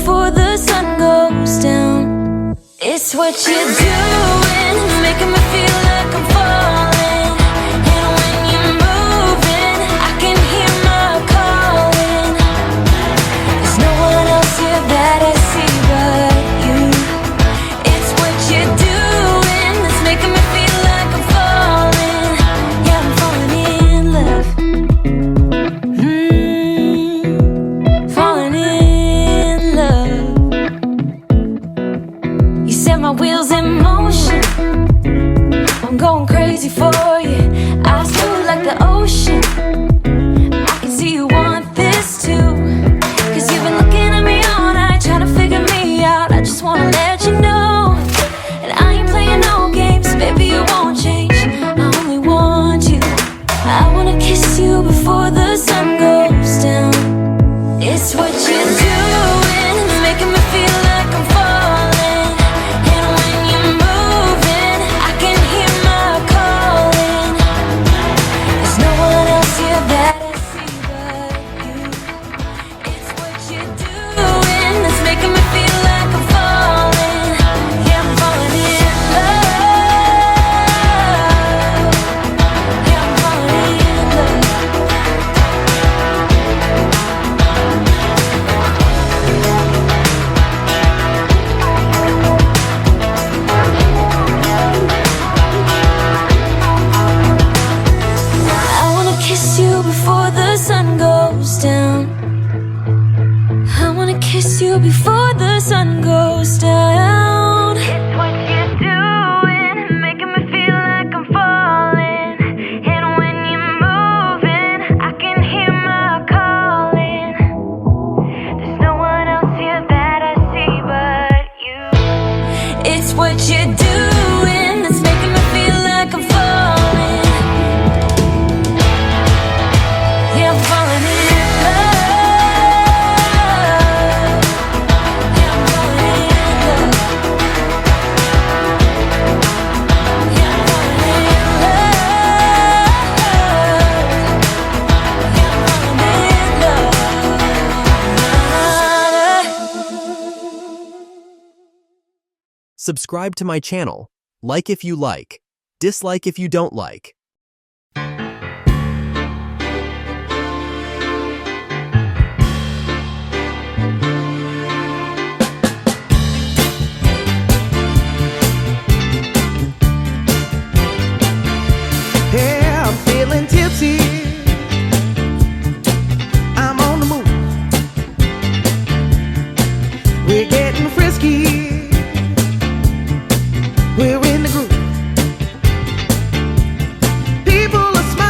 before the sun goes down. It's what you're doing, it's making me feel like I'm falling. And when you're moving, I can hear my calling. There's no one else here that I see but you. It's what you're doing, it's making me feel like I'm falling. Yeah, I'm falling in love. Falling in love. You set my wheels in motion. I'm going crazy for you. Eyes blue like the ocean. I can see you want this too. Cause you've been looking at me all night, trying to figure me out. I just wanna let you know. And I ain't playing no games, baby, you won't change. I only want you. I wanna kiss you before the sun goes down. It's what you're doing, it's making me feel like I'm falling. And when you're moving, I can hear my calling. There's no one else here that I see but you. It's what you're doing, it's making me feel like I'm falling. Yeah, I'm falling in love. Yeah, I'm falling in love. I wanna kiss you before the sun goes down. I wanna kiss you before the sun goes down. It's what you're doing, making me feel like I'm falling. And when you're moving, I can hear my calling. There's no one else here that I see but you. It's what you're doing, it's making me feel like I'm falling. Yeah, I'm falling in love. Yeah, I'm falling in love. Yeah, I'm falling in love. Yeah, I'm falling in love. Subscribe to my channel. Like if you like. Dislike if you don't like. Yeah, I'm feeling tipsy. I'm on the move. We're getting frisky. We're in the groove. People are smiling.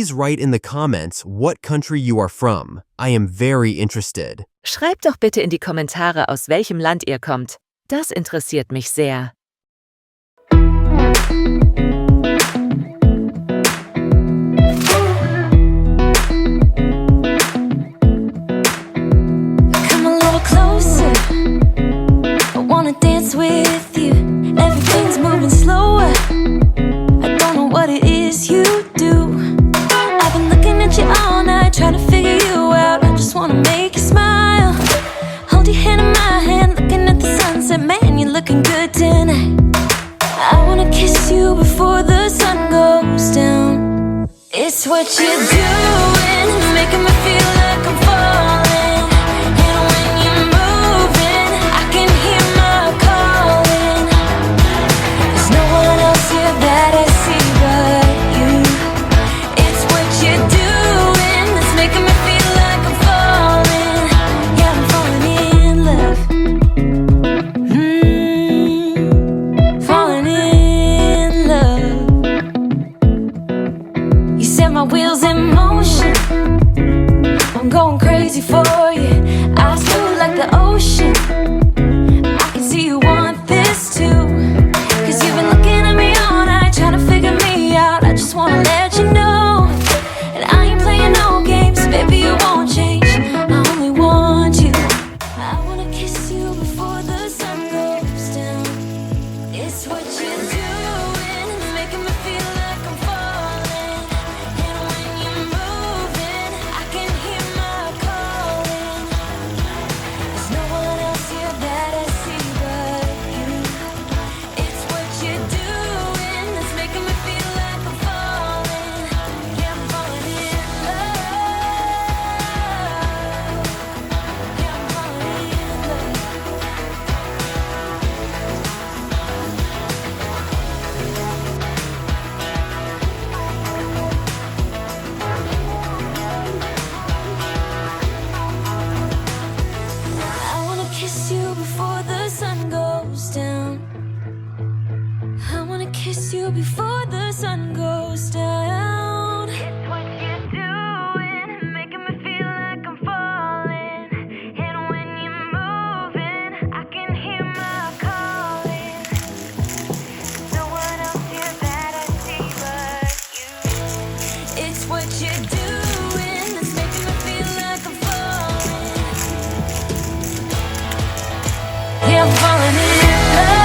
Please write in the comments what country you are from. I am very interested. Schreibt doch bitte in die Kommentare, aus welchem Land ihr kommt. Das interessiert mich sehr. Come a little closer, I wanna dance with you. Everything's moving slower, I don't know what it is you do. I've been looking at you all night, trying to figure you out. I just wanna make you smile. Hold your hand in my hand, looking at the sunset. Man, you're looking good tonight. I wanna kiss you before the sun goes down. It's what you're doing, making me feel like I'm falling. And when you're moving, I can hear my calling. There's no one else here that I see but you. It's what you're doing that's making me feel like I'm falling. Yeah, I'm falling in love. Falling in love. You set my wheels in motion. I'm going crazy for you. Eyes blue like the ocean. I can see you want this too. Cause you've been looking at me all night, trying to figure me out. I just wanna let you know. And I ain't playing no games, baby, you won't change. I only want you. I wanna kiss you before the sun goes down. It's what you're doing, it's making me feel like I'm falling. And when you're moving, I can hear my calling. There's no one else here that I see but you. It's what you're doing that's making me feel like I'm falling. Yeah, I'm falling in love. Yeah, I'm falling in love. I wanna kiss you before the sun goes down. I wanna kiss you before the sun goes down. It's what you're doing, making me feel like I'm falling. And when you're moving, I can hear my calling. No one else here that I see but you. It's what you're doing that's making me feel like I'm falling. Yeah, I'm falling in love.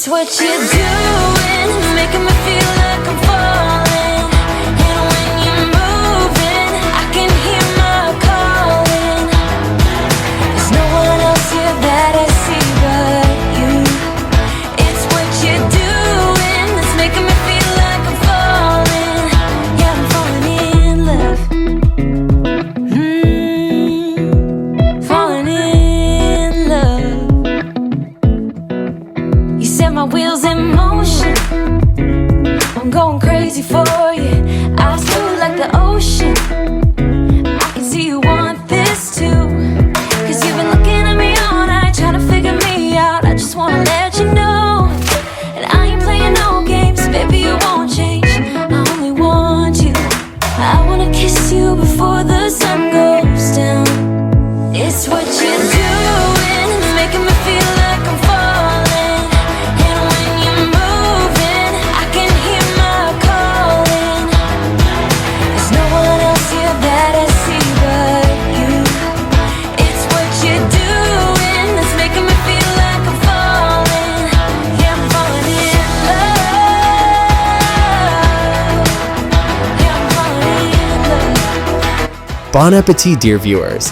It's what you're doing, making me feel like I'm falling. And when you're moving, I can hear my calling. There's no one else here that I see but you. It's what you're doing that's making me feel like I'm falling. Yeah, I'm falling in love. Falling in love. You set my wheels in motion. I'm going crazy for you. I feel like the ocean. I can see you want this too. Cause you've been looking at me all night, trying to figure me out. I just wanna let you know. And I ain't playing no games, baby, you won't change. I only want you. I wanna kiss you before the sun goes down. It's what you're doing, making me feel like I'm falling. And when you're moving, I can hear my calling. There's no one else here that I see but you. It's what you're doing that's making me feel like I'm falling. Yeah, I'm falling in love. Yeah, I'm falling in love. Bon appetit, dear viewers!